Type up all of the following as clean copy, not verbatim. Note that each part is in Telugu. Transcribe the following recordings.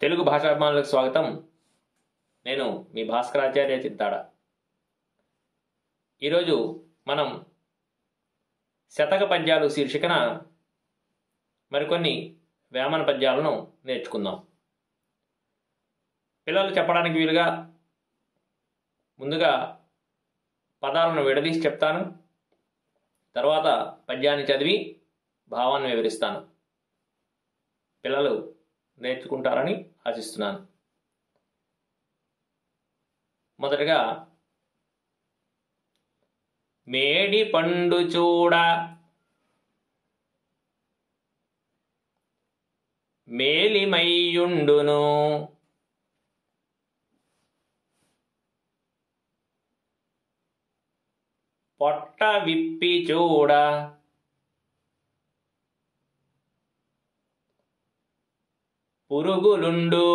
తెలుగు భాషాభిమానులకు స్వాగతం. నేను మీ భాస్కరాచార్య చింతాడ. ఈరోజు మనం శతక పద్యాలు శీర్షికన మరికొన్ని వేమన పద్యాలను నేర్చుకుందాం. పిల్లలు చెప్పడానికి వీలుగా ముందుగా పదాలను విడదీసి చెప్తాను, తర్వాత పద్యాన్ని చదివి భావాన్ని వివరిస్తాను. పిల్లలు నేర్చుకుంటారని ఆశిస్తున్నాను. మొదటగా మేడి పండు చూడ మేలిమైయుండును, పొట్ట విప్పి చూడ పురుగులుండు,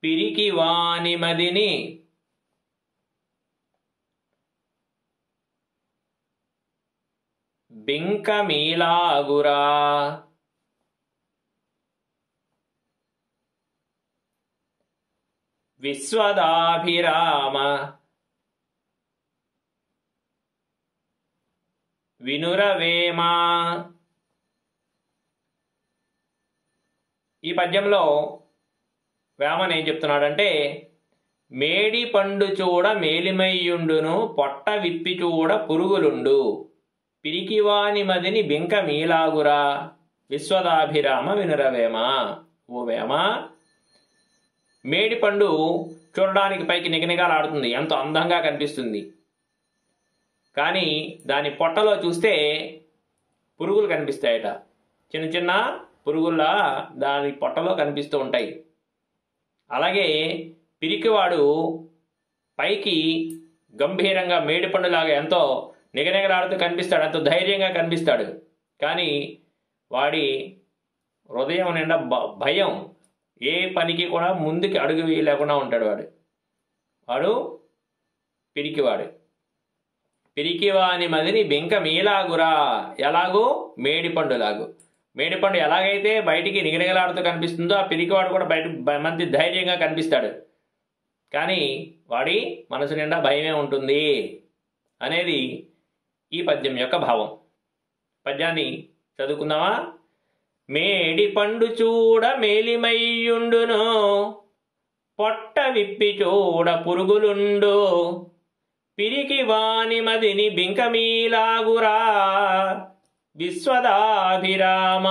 పిరికి వాని మదిని బింకమీలాగురా, విశ్వదాభిరామ వినురవేమా. ఈ పద్యంలో వేమన ఏం చెప్తున్నాడంటే, మేడి పండు చూడ మేలిమయ్యుండును, పొట్ట విప్పి చూడ పురుగులుండు, పిరికివాని మదిని బింక మీలాగురా, విశ్వదాభిరామ వినురవేమ. ఓ వేమ, మేడి పండు చూడడానికి పైకి నిగనిగాలాడుతుంది, ఎంతో అందంగా కనిపిస్తుంది. కానీ దాని పొట్టలో చూస్తే పురుగులు కనిపిస్తాయట. చిన్న చిన్న పురుగుల్లా దాని పొట్టలో కనిపిస్తూ ఉంటాయి. అలాగే పిరికివాడు పైకి గంభీరంగా మేడిపండులాగా ఎంతో నిగనిగలాడుతూ కనిపిస్తాడు, ఎంతో ధైర్యంగా కనిపిస్తాడు. కానీ వాడి హృదయం నిండా భయం, ఏ పనికి కూడా ముందుకి అడుగు వేయలేకుండా ఉంటాడు. వాడు పిరికివాడు. పిరికివాని మదిని బింక మీలాగురా, ఎలాగూ మేడిపండులాగు. మేడిపండు ఎలాగైతే బయటికి నిగనిగలాడుతూ కనిపిస్తుందో, ఆ పిరికివాడు కూడా బయట మంచి ధైర్యంగా కనిపిస్తాడు. కానీ వాడి మనసు నిండా భయమే ఉంటుంది అనేది ఈ పద్యం యొక్క భావం. పద్యాన్ని చదువుకుందామా? మేడి పండు చూడ మేలిమయ్యుండును, పొట్ట విప్పి చూడ పురుగులుండు, పిరికి వాని మదిని బింకమీలాగురా, విశ్వదాభిరామ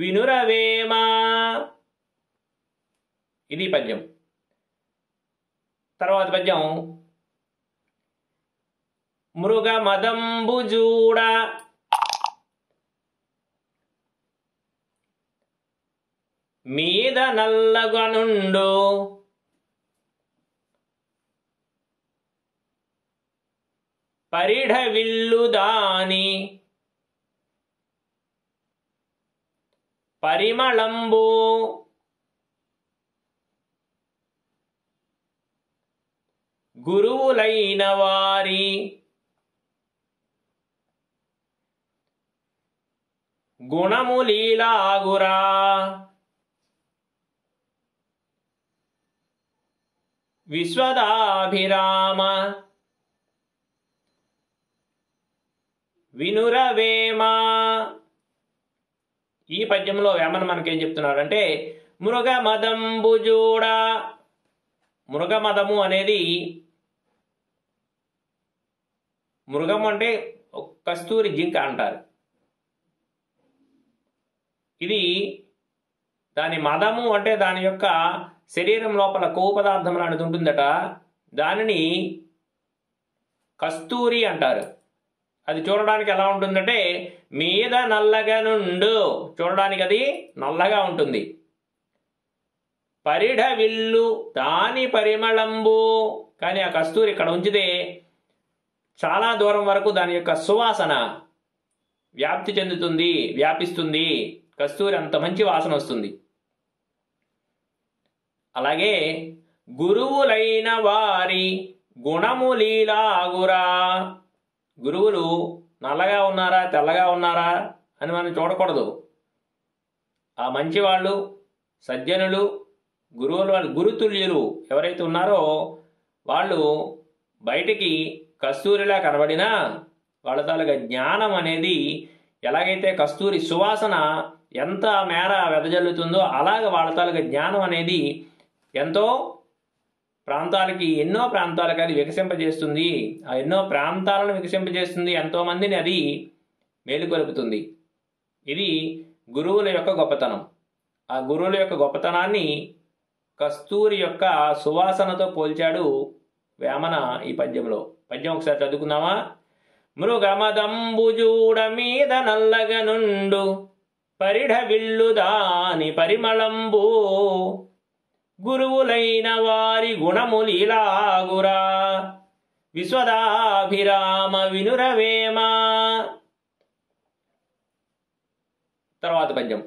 వినురవేమ. ఇది పద్యం. తర్వాత పద్యం, మృగమదంబు చూడ మీద నల్లగనుండు, పరిఢ విల్లు దాని పరిమళంబు, గురువులైన వారి గుణములీలాగురా, విశ్వదాభిరామ వినురవేమ. ఈ పద్యంలో వేమన మనకేం చెప్తున్నాడంటే, మృగమదంబు చూడ. మృగమదము అనేది, మృగం అంటే కస్తూరి జింక అంటారు. ఇది దాని మదము అంటే దాని యొక్క శరీరం లోపల కొవ్వు పదార్థం లాంటిది ఉంటుందట. దానిని కస్తూరి అంటారు. అది చూడడానికి ఎలా ఉంటుందంటే, మీద నల్లగా నుండు, చూడడానికి అది నల్లగా ఉంటుంది. పరిఢ విల్లు దాని పరిమళంబు, కానీ ఆ కస్తూరి ఇక్కడ ఉంచితే చాలా దూరం వరకు దాని యొక్క సువాసన వ్యాప్తి చెందుతుంది, వ్యాపిస్తుంది. కస్తూరి అంత మంచి వాసన వస్తుంది. అలాగే గురువులైన వారి గుణములీలాగురా. గురువులు నల్లగా ఉన్నారా తెల్లగా ఉన్నారా అని మనం చూడకూడదు. ఆ మంచివాళ్ళు, సజ్జనులు, గురువులు, వాళ్ళు గురుతుల్యులు ఎవరైతే ఉన్నారో వాళ్ళు బయటికి కస్తూరిలా కనబడినా వాళ్ళ తాలూకా జ్ఞానం అనేది ఎలాగైతే కస్తూరి సువాసన ఎంత మేర వెదజల్లుతుందో అలాగ వాళ్ళ తాలూకా జ్ఞానం అనేది ఎంతో ప్రాంతాలకి, ఎన్నో ప్రాంతాలకి అది వికసింపజేస్తుంది. ఆ ఎన్నో ప్రాంతాలను వికసింపజేస్తుంది, ఎంతోమందిని అది మేలుకొలుపుతుంది. ఇది గురువుల యొక్క గొప్పతనం. ఆ గురువుల యొక్క గొప్పతనాన్ని కస్తూరి యొక్క సువాసనతో పోల్చాడు వేమన ఈ పద్యంలో. పద్యం ఒకసారి చదువుకుందామా? మృగమదంబుజూడ మీద నల్లగనుండు పరిఢ విల్లు దాని పరిమళంబు గురువులైన వారి గుణములీలాగురా విశ్వదాభిరామ వినురవేమ. తర్వాత పద్యం.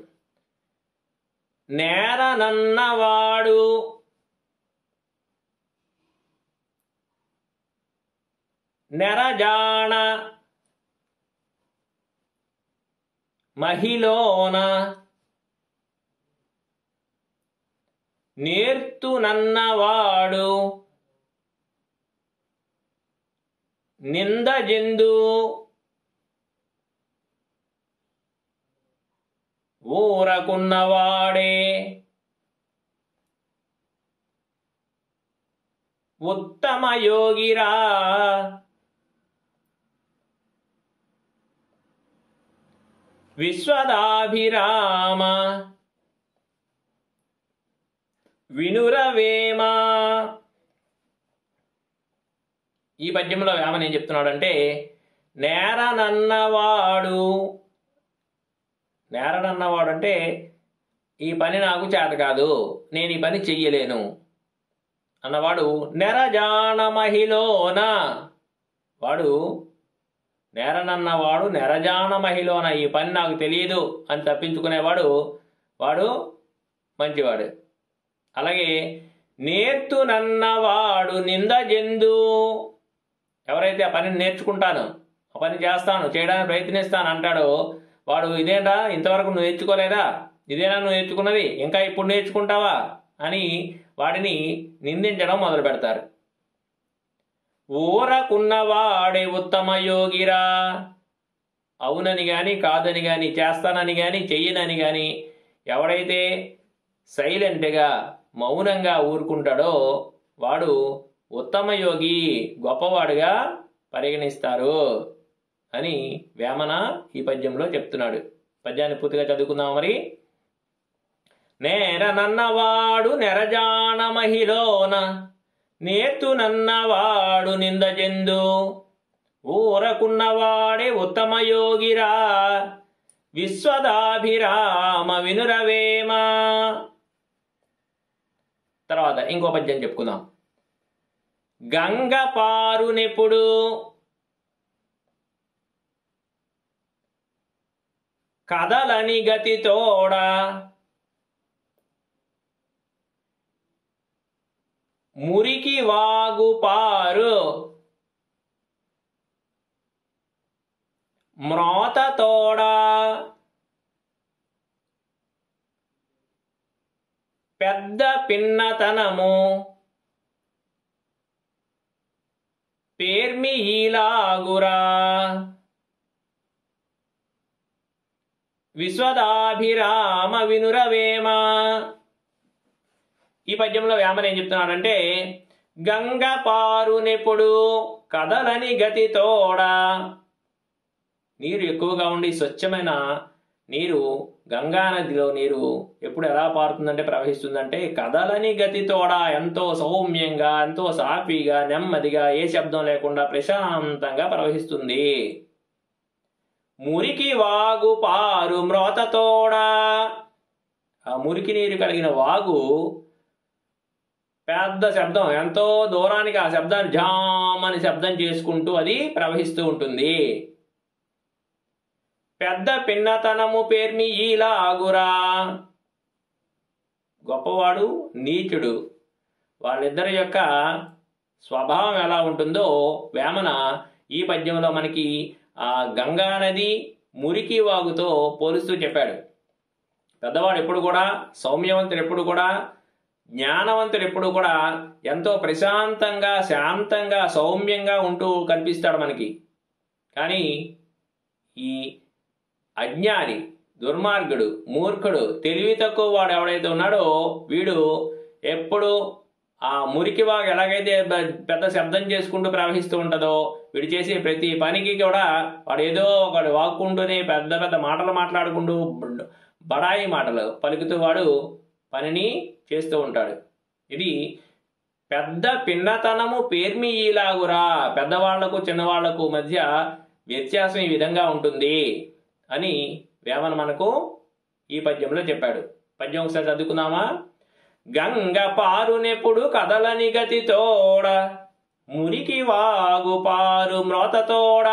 నేరనన్నవాడు నెరజాణ మహిలోన నేర్తునన్నవాడు నిందజెందు ఊరకున్నవాడే ఉత్తమ యోగిరా విశ్వదాభిరామ వినురవేమ. ఈ పద్యంలో వేమన ఏం చెప్తున్నాడంటే, నేరనన్నవాడు అంటే ఈ పని నాకు చేత కాదు, నేను ఈ పని చెయ్యలేను అన్నవాడు నెరజాన మహిలోన, వాడు నేరనన్నవాడు నెరజాన మహిలోన, ఈ పని నాకు తెలియదు అని తప్పించుకునేవాడు వాడు మంచివాడు. అలాగే నేర్తునన్నవాడు నిందజెందు, ఎవరైతే ఆ పనిని నేర్చుకుంటాను, ఆ పని చేస్తాను, చేయడానికి ప్రయత్నిస్తాను అంటాడో వాడు ఇదేంటా ఇంతవరకు నువ్వు నేర్చుకోలేదా, ఇదేనా నువ్వు నేర్చుకున్నది, ఇంకా ఇప్పుడు నేర్చుకుంటావా అని వాడిని నిందించడం మొదలు పెడతారు. ఊరకున్నవాడే ఉత్తమ యోగిరా, అవునని కానీ కాదని కానీ చేస్తానని కానీ చెయ్యనని కానీ ఎవడైతే సైలెంట్గా మౌనంగా ఊరుకుంటాడో వాడు ఉత్తమ యోగి, గొప్పవాడుగా పరిగణిస్తారు అని వేమన ఈ పద్యంలో చెప్తున్నాడు. పద్యాన్ని పూర్తిగా చదువుకుందాం మరి. నేరనన్నవాడు నెరజాన మహిలోన నేర్తునన్నవాడు నిందజెందు ఊరకున్నవాడే ఉత్తమ యోగిరా విశ్వదాభిరామ వినురవేమ. తర్వాత ఇంకో పద్యం చెప్పుకుందాం. గంగ పారునెప్పుడు కదలని గతితోడ మురికి వాగు పారు మ్రోతతోడ పెద్ద పిన్నతనము పేర్మి ఈలాగురా విశ్వదాభిరామ వినురవేమ. ఈ పద్యంలో వేమన ఏం చెప్తున్నాడంటే, గంగ పారునెప్పుడు కదలని గతితోడ, నీరు ఎక్కువగా ఉండి స్వచ్ఛమైన నీరు, గంగా నదిలో నీరు ఎప్పుడు ఎలా పారుతుందంటే ప్రవహిస్తుందంటే కదలని గతితోడ, ఎంతో సౌమ్యంగా, ఎంతో సాఫీగా, నెమ్మదిగా, ఏ శబ్దం లేకుండా ప్రశాంతంగా ప్రవహిస్తుంది. మురికి వాగు పారు మ్రోతతోడ, ఆ మురికి నీరు కలిగిన వాగు పెద్ద శబ్దం, ఎంతో దూరానికి ఆ శబ్దాన్ని జామని శబ్దం చేసుకుంటూ అది ప్రవహిస్తూ ఉంటుంది. పెద్ద పిన్నతనము పేర్మి ఈలాగురా, గొప్పవాడు నీచుడు వాళ్ళిద్దరి యొక్క స్వభావం ఎలా ఉంటుందో వేమన ఈ పద్యంలో మనకి ఆ గంగా నది మురికి వాగుతో పోలుస్తూ చెప్పాడు. పెద్దవాడు ఎప్పుడు కూడా, సౌమ్యవంతుడు ఎప్పుడు కూడా, జ్ఞానవంతుడు ఎప్పుడు కూడా ఎంతో ప్రశాంతంగా, శాంతంగా, సౌమ్యంగా ఉంటూ కనిపిస్తాడు మనకి. కానీ ఈ అజ్ఞాని, దుర్మార్గుడు, మూర్ఖుడు, తెలివి తక్కువ వాడు ఎవడైతే ఉన్నాడో వీడు ఎప్పుడు ఆ మురికి వాగు ఎలాగైతే పెద్ద శబ్దం చేసుకుంటూ ప్రవహిస్తూ ఉంటుందో, వీడు చేసే ప్రతి పనికి కూడా వాడు ఏదో ఒకటి వాక్కుంటూనే పెద్ద పెద్ద మాటలు మాట్లాడుకుంటూ బడాయి మాటలు పలుకుతూ వాడు పనిని చేస్తూ ఉంటాడు. ఇది పెద్ద పిన్నతనము పేర్మిలాగురా, పెద్దవాళ్లకు చిన్నవాళ్లకు మధ్య వ్యత్యాసం ఈ విధంగా ఉంటుంది అని వేమన మనకు ఈ పద్యంలో చెప్పాడు. పద్యం ఒకసారి చదువుకుందామా? గంగ పారునెప్పుడు కదలని గతితోడ, మురికి వాగు పారు మ్రోతతోడ,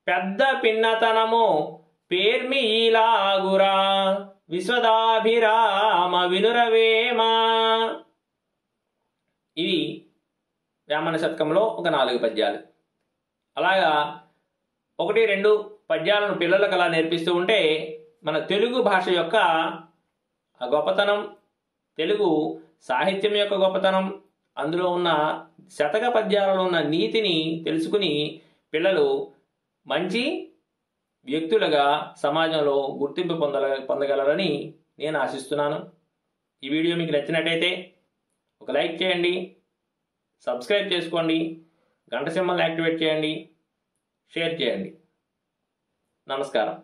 పెద్ద పిన్నతనము పేర్మి ఈలాగురా, విశ్వదాభిరామ వినురవేమా. ఇవి వేమన శతకంలో ఒక 4 పద్యాలు. అలాగా 1-2 పద్యాలను పిల్లలకు అలా నేర్పిస్తూ ఉంటే మన తెలుగు భాష యొక్క గొప్పతనం, తెలుగు సాహిత్యం యొక్క గొప్పతనం, అందులో ఉన్న శతక పద్యాలలో ఉన్న నీతిని తెలుసుకుని పిల్లలు మంచి వ్యక్తులుగా సమాజంలో గుర్తింపు పొందగలరని నేను ఆశిస్తున్నాను. ఈ వీడియో మీకు నచ్చినట్టయితే ఒక లైక్ చేయండి, సబ్స్క్రైబ్ చేసుకోండి, గంట సింబల్ యాక్టివేట్ చేయండి, షేర్ చేయండి. నమస్కారం.